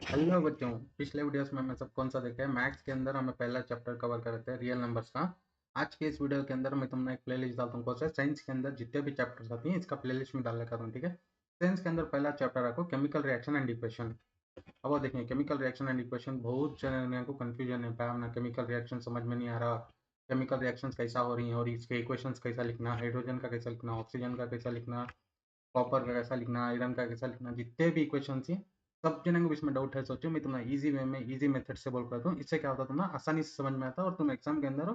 Hello बच्चों, पिछले videos में मैं सब कौन सा देखे मैथ्स के अंदर हमें पहला चैप्टर कवर करते हैं रियल नंबर्स का। आज के इस वीडियो के अंदर मैं तुमने एक प्लेलिस्ट डालता हूँ। कौन सा साइंस के अंदर जितने भी चैप्टर्स आती हैं इसका प्लेलिस्ट में डाल रखा हूँ। ठीक है, साइंस के अंदर पहला चैप्टर आपको केमिकल रिएक्शन एंड इक्वेशन। अब वो देखिए, केमिकल रिएक्शन एंड इक्वेशन बहुत जने को कंफ्यूजन है, पाया ना केमिकल रिएक्शन समझ में नहीं आ रहा, केमिकल रिएक्शन कैसा हो रही है और इसके इक्वेशंस कैसा लिखना, हाइड्रोजन का कैसा लिखना, ऑक्सीजन का कैसा लिखना, कॉपर का कैसा लिखना, आयरन का कैसा लिखना, जितने भी इक्वेशन थी सब जने को इसमें डाउट है। सोचो मैं तुम्हें इजी वे में इजी मेथड से बोल करता हूँ, इससे क्या होता है तुम्हें आसानी से समझ में आता है और तुम एग्जाम के अंदर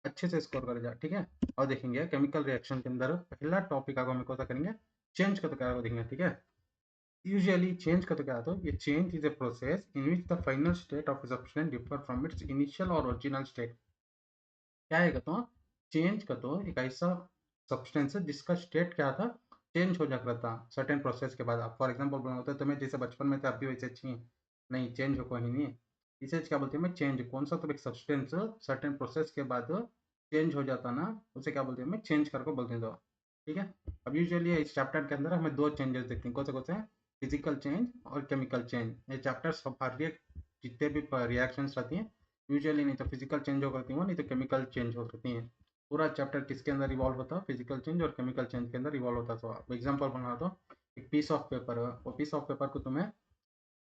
अच्छे से स्कोर कर जा। ठीक है, और देखेंगे केमिकल रिएक्शन के अंदर पहला टॉपिक आपको हम कौन करेंगे, चेंज का तो क्या देखेंगे। ठीक है, यूजुअली चेंज का तो क्या होता है, ये change is a process in which the final state of a substance differ from its initial और ओरिजिनल स्टेट। क्या है कहता हूँ, चेंज का तो एक ऐसा सब्सटेंस है जिसका स्टेट क्या था, चेंज हो जाता था सर्टेन प्रोसेस के बाद। आप फॉर एग्जाम्पल बोलना होता है तुम्हें जैसे बचपन में थे आप भी वैसे अच्छी नहीं, चेंज हो कोई नहीं। इसे क्या बोलते हैं, मैं चेंज कौन सा तो एक सब्सटेंस सर्टेन प्रोसेस के बाद चेंज हो जाता ना, उसे क्या बोलते हैं, मैं चेंज करके बोलते हैं। तो ठीक है, अब यूजुअली इस चैप्टर के अंदर हमें दो चेंजेस देखते हैं। कौन से हैं, फिजिकल चेंज और केमिकल चेंज। ये चैप्टर सब हर एक जितने भी रिएक्शंस रहती हैं यूजुअली नहीं तो फिजिकल चेंज हो करती हैं, नहीं तो केमिकल चेंज हो करती हैं। पूरा चैप्टर किसके अंदर इवॉल्व होता है, फिजिकल चेंज और केमिकल चेंज के अंदर इवॉल्व होता है। तो एग्जांपल बना दो, एक पीस ऑफ पेपर है, वो पीस ऑफ पेपर को तुम्हें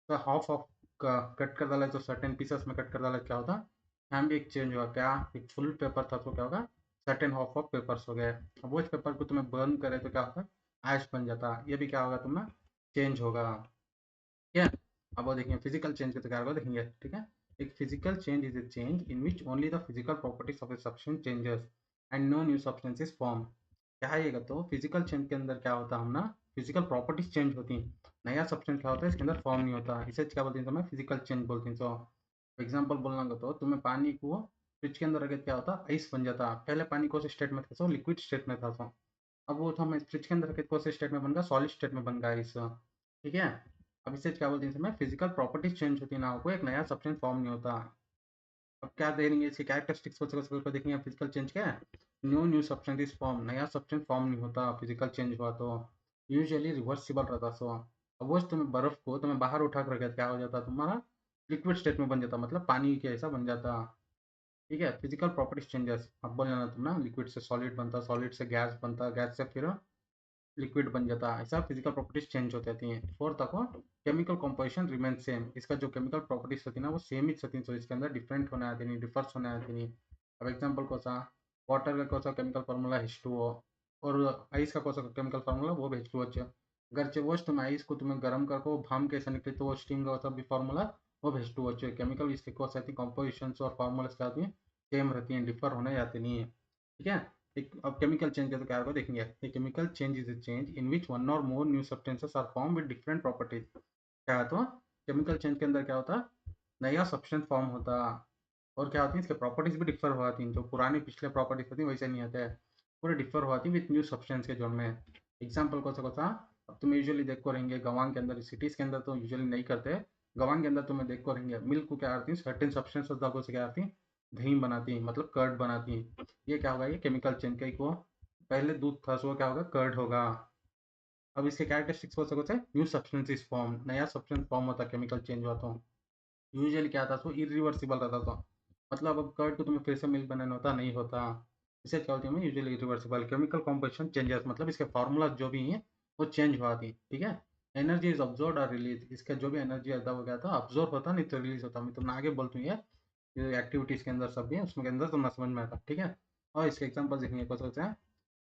हाफ ऑफ कट कर डाला तो सर्टेन पीसेस में कट कर डाला, क्या होता है, यहाँ भी एक चेंज हुआ। क्या, एक फुल पेपर था तो क्या होगा, सर्टेन हाफ ऑफ पेपर्स हो गए। अब वो इस पेपर को तुम्हें बर्न करे तो क्या होता है, ऐश बन जाता। ये भी क्या होगा तुम्हें, चेंज होगा। ठीक है, अब वो देखिए फिजिकल चेंज के तो क्या होगा देखेंगे। ठीक है, एक physical change is a change in which only the physical properties of a substance changes and no new substance is form. क्या है ये, तो फिजिकल चेंज के अंदर क्या होता है, हम ना फिजिकल प्रॉपर्टीज चेंज होती हैं, नया सब्सटेंस क्या होता है इसके अंदर फॉर्म नहीं होता, इसे क्या बोलते हैं तो मैं फिजिकल चेंज बोलते हैं। तो एग्जाम्पल बोलना तो तुम्हें पानी को फ्रिज के अंदर रखे क्या होता, आइस बन जाता। पहले पानी कौन से स्टेट में था, सो लिक्विड स्टेट में था। सो अब वो तो हमें फ्रिज के अंदर रखे कौन से स्टेट में बन गया, सॉलिड स्टेट में बन गया आइस। ठीक है, अब इसे क्या बोलते हैं इसमें फिजिकल प्रॉपर्टीज चेंज होती है ना, कोई एक नया सब्सटेंस फॉर्म नहीं होता। अब क्या देंगे इसके कैरेक्टरिस्टिक्स को देखेंगे फिजिकल चेंज क्या है, new new substance is form, नया सब्सटेंस फॉर्म नहीं होता फिजिकल चेंज हुआ तो। यूजुअली रिवर्सिबल रहता। सो अब वो तुम्हें बर्फ को तुम्हें बाहर उठा कर रखे क्या हो जाता तुम्हारा, लिक्विड स्टेट में बन जाता, मतलब पानी के ऐसा बन जाता। ठीक है, फिजिकल प्रॉपर्टीज चेंजेस। अब बोल जाना तुम ना, लिक्विड से सॉलिड बनता, सॉलिड से गैस बनता, गैस से फिर लिक्विड बन जाता है, ऐसा फिजिकल प्रॉपर्टीज चेंज होती रहती हैं। फोर्थ आपको केमिकल कॉम्पोजिशन रिमेन सेम, इसका जो केमिकल प्रॉपर्टीज होती है ना वो सेम ही होती है, तो इसके अंदर डिफरेंट होने आती नहीं, डिफर्स होने आती नहीं। अब एग्जांपल कौन सा, वाटर का कौन सा केमिकल फार्मूला H2O और आइस का कौन सा केमिकल फार्मूला वो भी H2O। अगर वो तुम आइस को तुम्हें गर्म करके वो भाम कैसे निकले तो वो स्टीम का होता भी फार्मूला वो H2O। केमिकल इसके कौन सा कॉम्पोजिशन और फार्मूला क्या होती है, सेम रहती हैं, डिफर होने जाती नहीं है। ठीक है, एक अब केमिकल चेंज के तो क्या देखेंगे, a chemical change is a change in which one or more new substances are form with different properties. क्या है तो केमिकल चेंज के अंदर क्या होता, नया सब्सटेंस फॉर्म होता और क्या होती है इसके प्रॉपर्टीज भी डिफर हो जाती हैं, जो पुरानी पिछले प्रॉपर्टीज होती है वैसे नहीं आते हैं, पूरे डिफर हो जाती है विथ न्यू सब्सटेंस के जो में। एग्जाम्पल कौन सा, अब तुम यूजुअली देखो रहेंगे गवांग के अंदर, सिटीज के अंदर तो यूजुअली नहीं करते, गवांग के अंदर तुम्हें देखो रहेंगे मिल्क को क्या करती है, सर्टेन सब्सटेंस से क्या करती है, दही बनाती है, मतलब कर्ड बनाती है। ये क्या होगा, ये केमिकल चेंज का को पहले दूध था सो क्या होगा, कर्ड होगा। अब इसके कैरेक्टरिस्टिक्स हो सकते हैं, न्यू सब्सटेंस इज फॉर्म, नया सब्सटेंस फॉर्म होता है केमिकल चेंज हुआ तो। यूजुअली क्या था सो इरिवर्सिबल रहता था, मतलब अब कर्ड को तुम्हें फिर से मिल्क बनाना होता नहीं होता। इसे क्या होती है usually irreversible chemical composition changes, मतलब इसके फार्मूला जो भी हैं वो चेंज हुआ थी। ठीक है, एनर्जी इज ऑब्जॉर्ड और रिलीज, इसका जो भी एनर्जी अदा हो गया था ऑब्जॉर्व होता नहीं तो रिलीज होता। मैं तुमने आगे बोलती हूँ ये एक्टिविटीज के अंदर सब भी है उसमें के अंदर तुमने समझ में आता। ठीक है, और इसके एग्जांपल देखेंगे कौन सा है।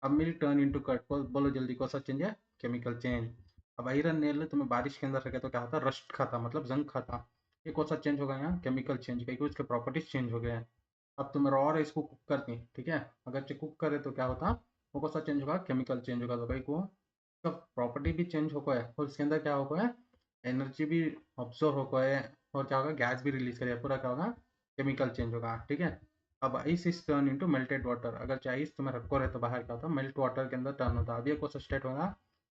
अब मिल्क टर्न इनटू कर्ड को बोलो जल्दी, कौन सा चेंज है, केमिकल चेंज। अब आयरन नेल तुम्हें बारिश के अंदर रखे तो क्या होता है, रस्ट खाता, मतलब जंग खाता। ये कौन सा चेंज होगा यहाँ, केमिकल चेंज, क्योंकि उसके प्रॉपर्टीज चेंज हो गए हैं। अब तुम रॉ और इसको कुक करती, ठीक है, अगर कुक करे तो क्या होता, वो कौन सा चेंज होगा, केमिकल चेंज होगा। तो भाई को तो प्रॉपर्टी भी चेंज हो गया है और इसके अंदर क्या होगा है, एनर्जी भी ऑब्जर्व हो गया है और क्या होगा, गैस भी रिलीज करेगा, पूरा क्या होगा, केमिकल चेंज होगा। ठीक है, अब ice is turn into melted water, अगर चाहे आइस तुम्हें रखो रहे तो बाहर क्या होता है, मेल्ट वाटर के अंदर टर्न होता है। अब ये कौन सा स्टेट होगा,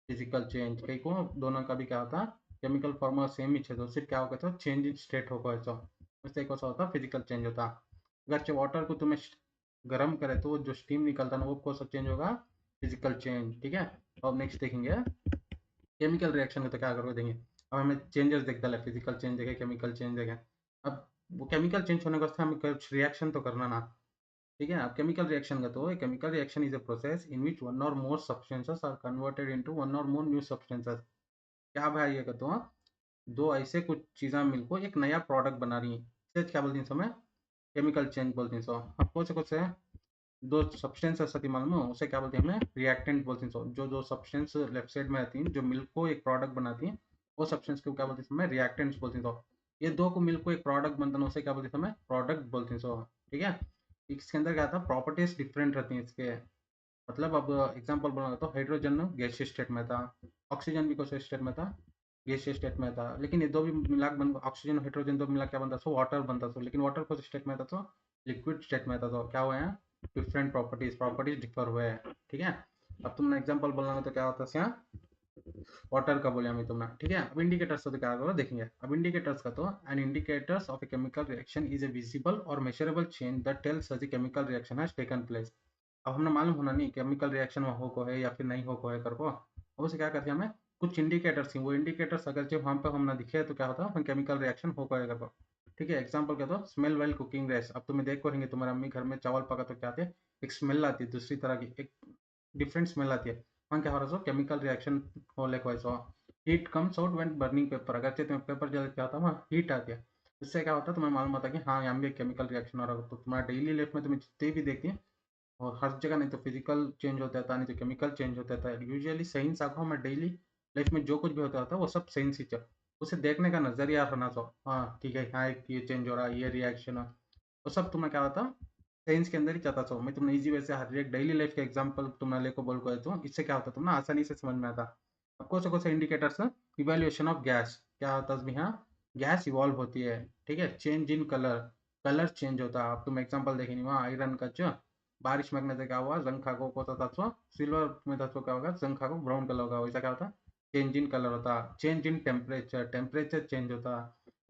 फिजिकल चेंज, कहीं को दोनों का भी क्या होता है, केमिकल फॉर्मूला सेम ही है तो सिर्फ क्या होगा तो चेंज इन स्टेट होगा, ऐसा उससे कौन सा होता है, फिजिकल चेंज होता। अगर वाटर को तुम्हें गर्म करे तो वो जो स्टीम निकलता है ना वो कौन सा चेंज होगा, फिजिकल चेंज। ठीक है, अब नेक्स्ट देखेंगे केमिकल रिएक्शन में तो क्या करोगे देंगे, अब हमें चेंजेस दिखता है, फिजिकल चेंज देखे, केमिकल चेंज देखे। अब वो केमिकल चेंज होने के वास्ते हमें कुछ रिएक्शन तो करना ना, ठीक है। अब केमिकल रिएक्शन का तो chemical reaction is a process in which one or more substances are converted into one or more new substances. क्या भाई ये कहते हो, दो ऐसे कुछ चीज़ें मिलको एक नया प्रोडक्ट बना रही हैं, इसे क्या बोलते हैं समय, केमिकल चेंज बोलते हैं। सो अब कुछ है दो सब्सटेंस असती मालूम है उसे क्या बोलते हैं हमें, रिएक्टेंट बोलते हैं। सो जो दो सब्सटेंस लेफ्ट साइड में आती हैं जो मिलको एक प्रोडक्ट बनाती हैं, वो सब्सटेंस को क्या बोलते हैं हमें, रिएक्टेंट्स बोलते हैं। सो ये दो को मिलको एक प्रोडक्ट बनता है, उसे क्या बोलते हैं हमें, प्रोडक्ट बोलते हैं। सो ठीक है, इसके अंदर क्या था, प्रॉपर्टीज डिफरेंट रहती हैं इसके। मतलब अब एग्जांपल बोलना तो हाइड्रोजन गैसीय स्टेट में था, ऑक्सीजन भी कौन स्टेट में था, गैसीय स्टेट में था। लेकिन ये दो भी मिला बन, ऑक्सीजन और हाइड्रोजन दो मिला क्या बनता था, वाटर बनता था। लेकिन वाटर कौन स्टेट में था, तो लिक्विड स्टेट में था। तो क्या हुआ है, डिफरेंट प्रॉपर्टीज डिफर हुए हैं, ठीक है। अब तुमने एग्जांपल बोलना है तो क्या होता है यहाँ, वाटर का बोले हमें तुमने, ठीक है। अब इंडिकेटर्स तो क्या करो देखेंगे। अब इंडिकेटर्स का तो an indicators of a chemical reaction is a visible और measurable change that tells us the chemical reaction has taken place. अब हमने मालूम होना नहीं केमिकल रिएक्शन में हो को है या फिर नहीं हो को है कर को, अब उसे क्या करते हैं हमें, कुछ इंडिकेटर्स हैं, वो इंडिकेटर्स अगर जब हम पे हम ना दिखे तो क्या होता है, केमिकल रिएक्शन हो को है कर को, ठीक है। एग्जांपल क्या तो स्मेल वेल कुकिंग रेस। अब तुम्हें देख को रहेंगे तुम्हारे अम्मी घर में चावल पका तो क्या आते हैं, एक स्मेल आती है दूसरी तरह की, एक डिफरेंट स्मेल आती है। वहाँ क्या हो रहा है, केमिकल रिएक्शन होने को ऐसा heat comes out when burning paper. अगर तुम्हें पेपर जल क्या होता है वहाँ हीट आती है, इससे क्या होता है तुम्हें मालूम होता है कि हाँ यहाँ भी केमिकल रिएक्शन हो रहा है। तो तुम्हारा डेली लाइफ में तुम्हें जितने भी देखती है और हर जगह नहीं तो फिजिकल चेंज होता था, नहीं तो केमिकल चेंज होता था। यूजुअली साइंस आंखों में डेली लाइफ में जो कुछ भी होता था वो सब साइंस ही चल, उसे देखने का नजरिया होना चाहिए। हाँ ठीक है, हाँ ये चेंज हो रहा है, ये रिएक्शन है, वो सब तुम्हें क्या होता साइंस के अंदर ही चाहता था। मैं तुमने इजी वे से हर एक डेली लाइफ के एग्जांपल तुमने लेको बोल को तो इससे क्या होता तुम ना आसानी से समझ में आता। अब कौन से इंडिकेटर्स, इवेल्युएशन ऑफ गैस क्या होता है यहाँ, गैस इवॉल्व होती है, ठीक है। Change in colour, colour change होता है। अब तुम एग्जांपल देखेंगे वहाँ आयरन का जो बारिश में क्या हुआ, जंग खाको को तत्व सिल्वर में तत्व क्या होगा, जंग खाको ब्राउन कलर होगा, वैसा क्या होता चेंज इन कलर होता। Change in temperature, temperature change होता।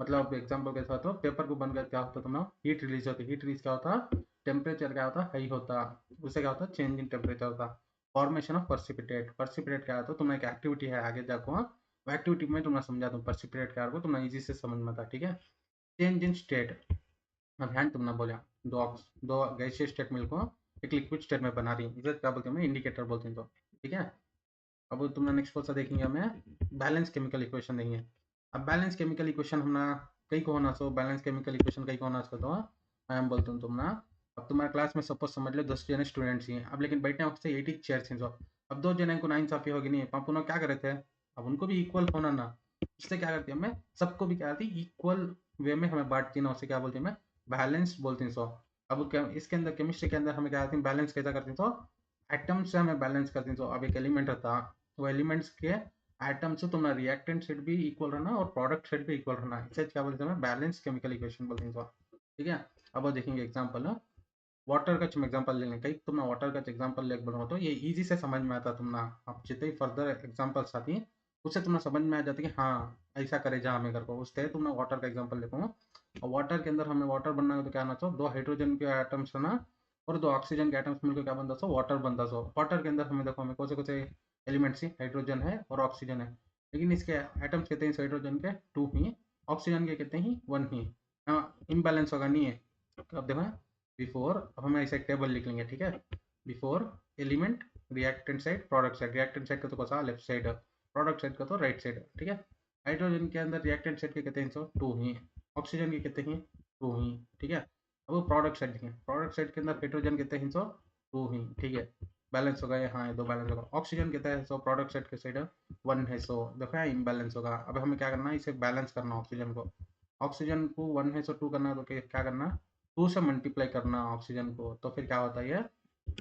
मतलब एग्जांपल कैसा होता पेपर को बनकर क्या होता तुम्हें, हीट रिलीज होती, हीट रिलीज क्या होता, टेम्परेचर क्या होता हाई होता, उससे क्या होता चेंज इन टेम्परेचर होता। फॉर्मेशन ऑफ पर्सिपिटेट, पर्सिपिटेट क्या होता तुम्हें एक एक्टिविटी है आगे जाको, वो एक्टिविटी में तुम्हें समझा दूँ पर्सिपिटेट क्या होगा तुम्हें इजी से समझ में आता, ठीक है। चेंज इन स्टेट, अब हैंड तुमने बोला दो गैसीय स्टेट मिलको एक लिक्विड स्टेट में बना रही है, इसे क्या बोलते हैं, इंडिकेटर बोलते हैं। तो ठीक है, अब तुमने नेक्स्ट क्वेश्चन देखेंगे हमें बैलेंस केमिकल इक्वेशन देंगे। अब बैलेंस केमिकल इक्वेशन हमने कई को होना सो, बैलेंस केमिकल इक्वेशन कई को होना सो तो मैं हम बोलता हूँ तुमने। अब तुम्हारे क्लास में सपोज समझ लो 10 जने स्टूडेंट्स ही हैं, अब लेकिन बैठने वक्त से 80 चेयर्स हैं। जो अब दो जने को नाइंसाफी होगी नहीं, पाप उन्होंने क्या करे थे, अब उनको भी इक्वल होना ना, इससे क्या करती है हमें सबको भी क्या करती है इक्वल वे में हमें बांटती है ना, उसे क्या बोलते हैं हमें बैलेंस बोलते हैं। सो अब इसके अंदर केमिस्ट्री के अंदर हमें क्या करती है बैलेंस कैसा करती है, तो एटम से हमें बैलेंस करती है। तो अब एक एलिमेंट रहता, वो एलिमेंट्स के एटम से तुम्हारा रिएक्टेंट सेट भी इक्वल रहना और प्रोडक्ट सेट भी इक्वल रहना, इसे क्या बोलते हैं बैलेंस केमिकल इक्वेशन बोलते हैं। ठीक है, अब वो देखेंगे एग्जांपल है वाटर का एग्जांपल ले लें, कहीं तुमने वाटर का एग्जांपल ले बनाओ तो ये इजी से समझ में आता तुमने। अब जितने ही फर्दर एग्जांपल्स आती हैं उससे तुम्हें समझ में आ जाती है कि हाँ ऐसा करे जहाँ हमें कर को, उससे तुमने वाटर का एग्जांपल लिखो। और वाटर के अंदर हमें वाटर बनना है तो क्या होना चाहिए, दो हाइड्रोजन के एटम्स रहना और दो ऑक्सीजन के एटम्स मिलकर क्या बनता है वाटर बनता है। वाटर के अंदर हमें देखो हमें कौन से एलिमेंट्स ही हाइड्रोजन है और ऑक्सीजन है, लेकिन इसके एटम्स कहते हैं हाइड्रोजन के 2 ही, ऑक्सीजन के कहते हैं 1 ही। इम्बैलेंस होगा नहीं है। अब देखो बिफोर, अब हम ऐसे एक टेबल लिख लेंगे, ठीक है। Before element, reactant side, product side, reactant side का तो कौन लेफ्ट साइड, प्रोडक्ट साइड का तो राइट साइड, ठीक है। हाइड्रोजन के अंदर रिएक्टेंट साइड के कहते हैं सो 2 ही, ऑक्सीजन के कहते हैं 2 ही, ठीक है। अब वो प्रोडक्ट साइड देखें, प्रोडक्ट साइड के अंदर हाइड्रोजन कहते हैं सो 2 ही, ठीक है। बैलेंस होगा ये, हाँ ये दो बैलेंस होगा। ऑक्सीजन कहता है सो प्रोडक्ट साइड के साइड 1 है, सो देखो यहाँ इम्बैलेंस होगा। अब हमें क्या करना है इसे बैलेंस करना, ऑक्सीजन को, ऑक्सीजन को 1 है सो 2 करना है तो क्या करना, 2 से मल्टीप्लाई करना ऑक्सीजन को, तो फिर क्या होता है ये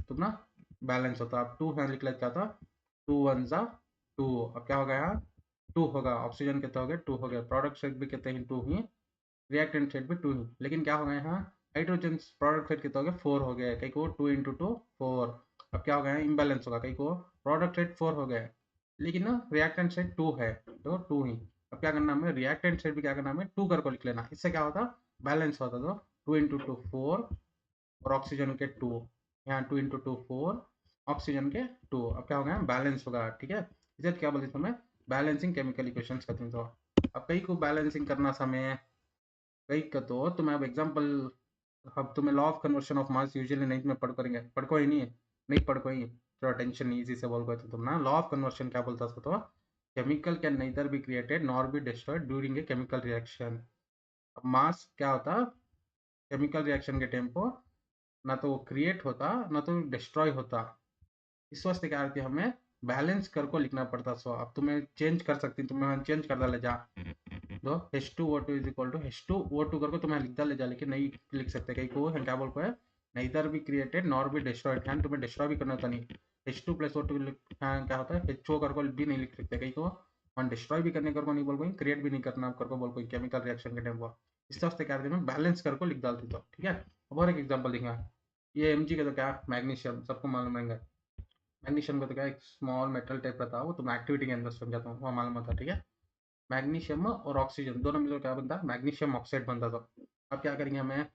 तो ना बैलेंस होता है। अब 2 है लिख लेते क्या था, 2 वन जा 2, अब क्या होगा यहाँ 2 होगा, ऑक्सीजन कितना हो गया 2 हो गया, प्रोडक्ट साइड भी कितने ही 2 ही, रिएक्टेंट साइड भी 2 ही, लेकिन क्या हो गया यहाँ हाइड्रोजन प्रोडक्ट साइड कितना हो गया 4 हो गया, कहीं को 2 इंटू 2 4। अब क्या हो गया इम्बैलेंस होगा, कहीं को प्रोडक्ट साइड 4 हो गया लेकिन ना रिएक्टेंट साइड 2 है तो 2 ही। अब क्या करना हमें रिएक्टेंट साइड भी क्या करना हमें 2 करके लिख लेना, इससे क्या होता बैलेंस होता। तो 2 इंटू 2 4 और ऑक्सीजन के 2, यहाँ 2 इंटू 2 4, ऑक्सीजन के 2, अब क्या हो गया बैलेंस होगा, ठीक है। इसे क्या बोलते हैं हमें बैलेंसिंग केमिकल इक्वेशंस कहते हैं। तो अब कई को बैलेंसिंग करना समय कई का तो तुम्हें अब एग्जांपल अब तुम्हें law of conversion of mass usually नहीं तुम्हें पढ़ करेंगे पढ़ को ही नहीं पढ़ को ही थोड़ा टेंशन इजी से बोल गए तो तुम ना लॉ ऑफ कन्वर्शन क्या बोलता है तो chemical can neither be created nor be destroyed during a chemical reaction. अब मास क्या होता केमिकल रिएक्शन के टाइम पर ना तो क्रिएट होता ना तो डिस्ट्रॉय होता। इस वास्ते क्या करती हमें बैलेंस कर को लिखना पड़ता। सो अब तुम्हें चेंज कर सकती तुम्हें चेंज कर डाले जा दो H2O2 is equal to H2O2 करके तुम्हें लिख डाले जा लेकिन नहीं लिख सकते कहीं को क्या बोल को है neither भी क्रिएटेड नॉर भी डिस्ट्रॉयड है तुम्हें डिस्ट्रॉय भी करना होता नहीं H2 प्लस O2 क्या होता है HO करको भी नहीं लिख सकते कहीं को और डिस्ट्रॉय भी करने करको नहीं बोल कोई क्रिएट भी नहीं करना करको बोल कोई केमिकल रिएक्शन के टाइम पर इस वास्ते क्या करते हैं बैलेंस करको लिख डालती तो ठीक है। अब और एक एग्जाम्पल देखेंगे ये Mg का तो क्या मैग्नीशियम सबको मालूम रहेंगे। मैग्नीशियम का तो क्या एक स्मॉल मेटल टाइप रहता है वो तुम एक्टिविटी के अंदर समझाता हूँ वो मालूम होता है ठीक है। मैग्नीशियम और ऑक्सीजन दोनों मिलकर क्या बनता है मैग्नीशियम ऑक्साइड बनता था। अब क्या करेंगे हमें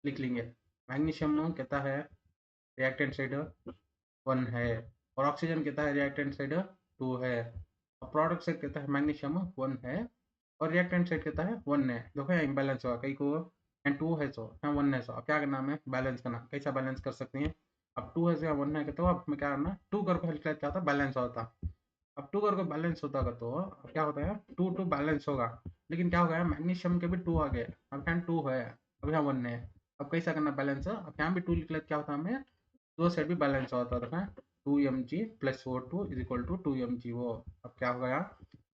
लिख लेंगे मैग्नीशियम कहता है रिएक्टेंट साइड 1 है और ऑक्सीजन कहता है रिएक्टेंट साइड 2 है और प्रोडक्ट साइड कहता है मैग्नीशियम 1 है और रिएक्टेंट साइड कहता है 1 है। देखो यहाँ इम्बैलेंस होगा कहीं को एंड 2 है सो यहाँ 1 है सो अब क्या करना हमें बैलेंस करना कैसा बैलेंस कर सकते हैं। अब 2 है सो यहाँ 1 है तो अब हमें क्या करना 2 करके हल्का क्या होता बैलेंस होता। अब 2 करके बैलेंस होता अगर तो अब क्या होता है 2 बैलेंस होगा लेकिन क्या हो गया मैग्नीशियम के भी 2 आ गए अब यहाँ 2 है अब यहाँ 1 है। अब कैसा करना बैलेंस अब यहाँ भी 2 लिख लेते क्या होता है हमें दो साइड भी बैलेंस होता था 2 mg plus O2 is equal to 2 mg वो। अब क्या हो गया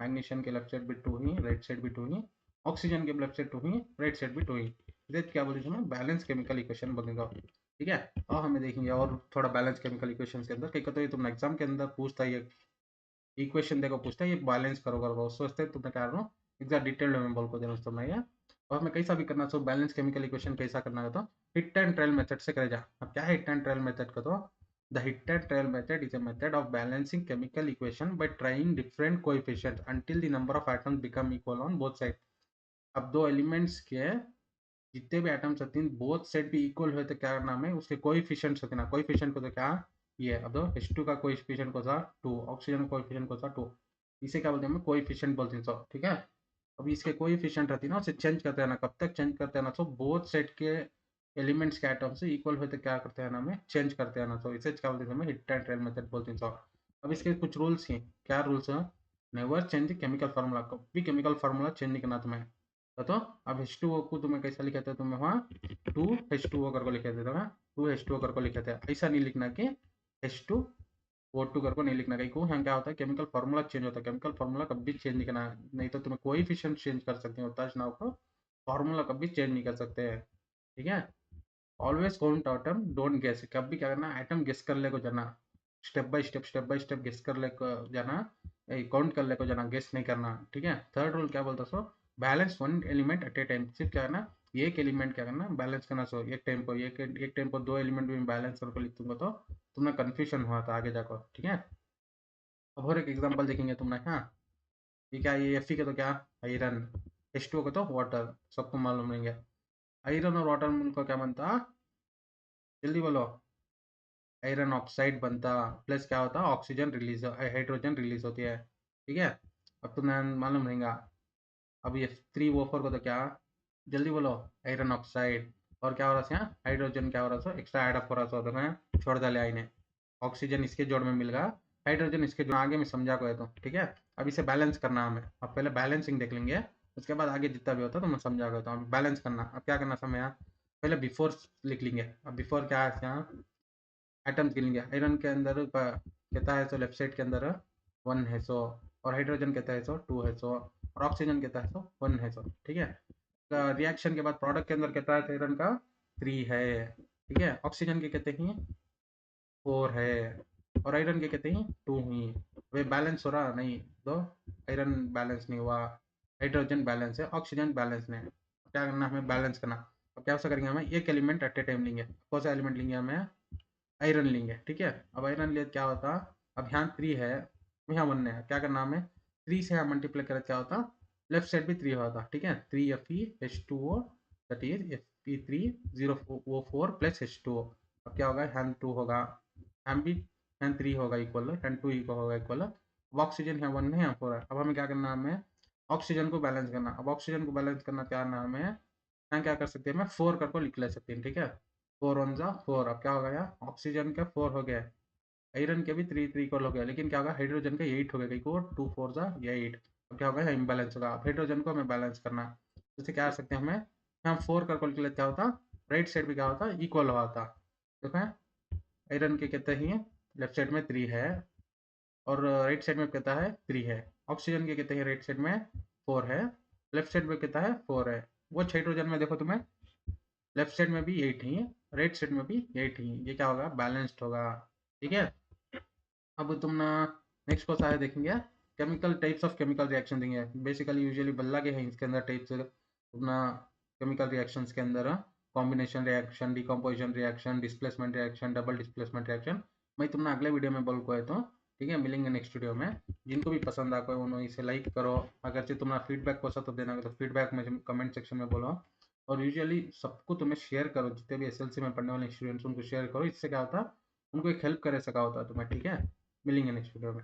मैग्नीशियम के लेफ्ट साइड भी 2 ही राइट साइड भी 2 ही ऑक्सीजन के लेफ्ट साइड 2 ही राइट साइड भी 2 ही क्या बोलते हैं बैलेंस केमिकल इक्वेशन बोलेगा ठीक है। और हमें देखेंगे और थोड़ा बैलेंस केमिकल इक्वेशन के अंदर कई तो ये तुम एग्जाम के अंदर पूछता है इक्वेशन देखो पूछता है ये बैलेंस करो करो सोचते तुमने क्या करो एग्जैक्ट डिटेल में बोल को देना तुम्हें ये और हमें कैसा भी करना चाहिए बैलेंस केमिकल इक्वेशन कैसा करना है तो हिट एंड ट्रायल मेथड से करे जा। अब क्या है हिट एंड ट्रायल मेथड का तो the hit and trial method is a method of balancing chemical equation by trying different coefficients until the number of atoms become equal on both side. अब दो एलिमेंट्स के जितने भी atoms होते हैं both side भी इक्वल हुए तो क्या करना हमें उसके कोएफिशिएंट्स होते हैं ना कोएफिशिएंट को तो क्या ये अब दो H2 का कोएफिशिएंट को था 2 ऑक्सीजन कोएफिशिएंट को था 2 इसे क्या बोलते हैं हम कोएफिशिएंट बोलते हैं सब ठीक है। अब इसके कोएफिशिएंट रहती है ना उसे चेंज करते हैं ना कब तक चेंज करते हैं ना तो बोथ साइड के एलिमेंट्स के एटम से इक्वल हुए तो क्या करते हैं ना हमें चेंज करते हैं ना तो इसे क्या बोलते हैं हमें हिट एंड ट्रायल मेथड बोलते हैं सब। अब इसके कुछ रूल्स हैं क्या रूल्स है नेवर चेंज केमिकल फार्मूला कभी केमिकल फार्मूला चेंज नहीं करना तुम्हें तो अब H2O को तुम्हें कैसा लिखे थे तुम्हें वहाँ 2H2O करके लिखे थे तुम्हें 2H2O करके लिखे थे ऐसा नहीं लिखना कि H2O2 करके नहीं लिखना कहीं को यहाँ क्या होता है केमिकल फार्मूला चेंज होता है केमिकल फार्मूला कभी चेंज नहीं करना नहीं तो तुम्हें कोएफिशिएंट चेंज कर सकते हो ना को फार्मूला कभी चेंज नहीं कर सकते हैं ठीक है। Always count atom don't guess कभी क्या करना एटम गेस कर ले को जाना स्टेप बाय स्टेप गेस कर ले को जाना काउंट कर ले को जाना गेस नहीं करना ठीक है। थर्ड रूल क्या बोलता so balance one element at a time सिर्फ क्या करना एक एलिमेंट क्या करना बैलेंस करना सो एक टाइम पर एक टाइम पर दो एलिमेंट भी बैलेंस करके लिख दूंगा तो तुम्हें कन्फ्यूजन हुआ था आगे जाकर ठीक है। अब और एक एग्जांपल देखेंगे तुमने हाँ ये क्या ये Fe का तो क्या आयरन H2O का तो वाटर सबको मालूम रहेंगे आयरन और वाटर मिलकर क्या बनता जल्दी बोलो आयरन ऑक्साइड बनता प्लस क्या होता ऑक्सीजन रिलीज हाइड्रोजन रिलीज होती है ठीक है। अब तुम्हें मालूम रहेगा अब ये 3O4 को तो क्या जल्दी बोलो आयरन ऑक्साइड और क्या हो रहा है यहाँ हाइड्रोजन क्या हो रहा है एक्स्ट्रा ऐड अप हो रहा है तो मैं छोड़ डाले आईने ऑक्सीजन इसके जोड़ में मिल गया हाइड्रोजन इसके जोड़ आगे में समझा को है तो ठीक है। अब इसे बैलेंस करना हमें अब पहले बैलेंसिंग देख लेंगे उसके बाद आगे जितना भी होता है तो मैं समझा गया तो अब बैलेंस करना अब क्या करना समय यहाँ पहले बिफोर लिख लेंगे। अब बिफोर क्या है यहाँ एटम्स गिनेंगे आयरन के अंदर कहता है सो लेफ्ट साइड के अंदर 1 है सो और हाइड्रोजन कहता है सो 2 है सो और ऑक्सीजन कहता है सो 1 है सो ठीक है। रिएक्शन के बाद प्रोडक्ट के अंदर कहता है आयरन का 3 है ठीक है ऑक्सीजन के कहते हैं 4 है और आयरन के कहते हैं 2 ही। वे बैलेंस हो रहा नहीं दो आयरन बैलेंस नहीं हुआ हाइड्रोजन बैलेंस है ऑक्सीजन बैलेंस नहीं क्या करना हमें बैलेंस करना। अब क्या करेंगे हमें एक एलिमेंट एट ए टाइम लेंगे कौन सा एलिमेंट लेंगे हमें आयरन लेंगे ठीक है। अब आयरन लिए क्या होता अब यहाँ 3 है यहाँ 1 है क्या करना हमें 3 से यहाँ मल्टीप्लाई करें क्या होता लेफ्ट साइड भी 3 होता ठीक है 3Fe that is Fe3O4 plus H2O। अब क्या होगा यहाँ 2 होगा यहाँ भी यहाँ 3 होगा इक्वल यहाँ 2 होगा इक्वल अब ऑक्सीजन यहाँ 1 है यहाँ 4 है। अब हमें क्या करना है हमें ऑक्सीजन को बैलेंस करना। अब ऑक्सीजन को बैलेंस करना क्या नाम है, यहाँ क्या कर सकते हैं, मैं 4 करके लिख ले सकते हैं, ठीक है। 4 वन जा 4, अब क्या हो गया, ऑक्सीजन का 4 हो गया, आयरन के भी 3 3 इक्वल हो गया, लेकिन क्या होगा, हाइड्रोजन का 8 हो गया, को 2 4 जा या 8। अब क्या होगा, इम्बैलेंस होगा। अब हाइड्रोजन को हमें बैलेंस करना, जैसे क्या कर सकते हैं हमें, हम 4 कर कैलकुलेट क्या होता, राइट साइड में क्या होता, इक्वल होता। देखो आयरन के कहते हैं लेफ्ट साइड में 3 है और राइट साइड में कहता है 3 है। ऑक्सीजन के कहते हैं राइट साइड में 4 है, लेफ्ट साइड में कहता है 4 है। वो हाइड्रोजन में देखो तुम्हें लेफ्ट साइड में भी 8 ही है, राइट साइड में भी 8 ही है, ये क्या होगा, बैलेंस्ड होगा, ठीक है। अब तुम ना नेक्स्ट क्वेश्चन आया देखेंगे, chemical types of chemical reaction देंगे। बेसिकली यूजुअली बल्ला के हैं इसके अंदर टाइप्स अपना केमिकल रिएक्शंस के अंदर, combination reaction, decomposition reaction, displacement reaction, double displacement reaction. मैं तुमने अगले वीडियो में बोल को है तो ठीक है, मिलेंगे नेक्स्ट वीडियो में। जिनको भी पसंद आको उन्होंने इसे लाइक करो, अगर से तुम्हारा फीडबैक को तो देना तो फीडबैक में कमेंट सेक्शन में बोलो। और यूजुअली सबको तुम्हें शेयर करो, जितने भी एसएलसी में पढ़ने वाले स्टूडेंट्स उनको शेयर करो, इससे क्या होता है उनको एक हेल्प करे सका होता है तुम्हें, ठीक है। मिलेंगे नेक्स्ट वीडियो में।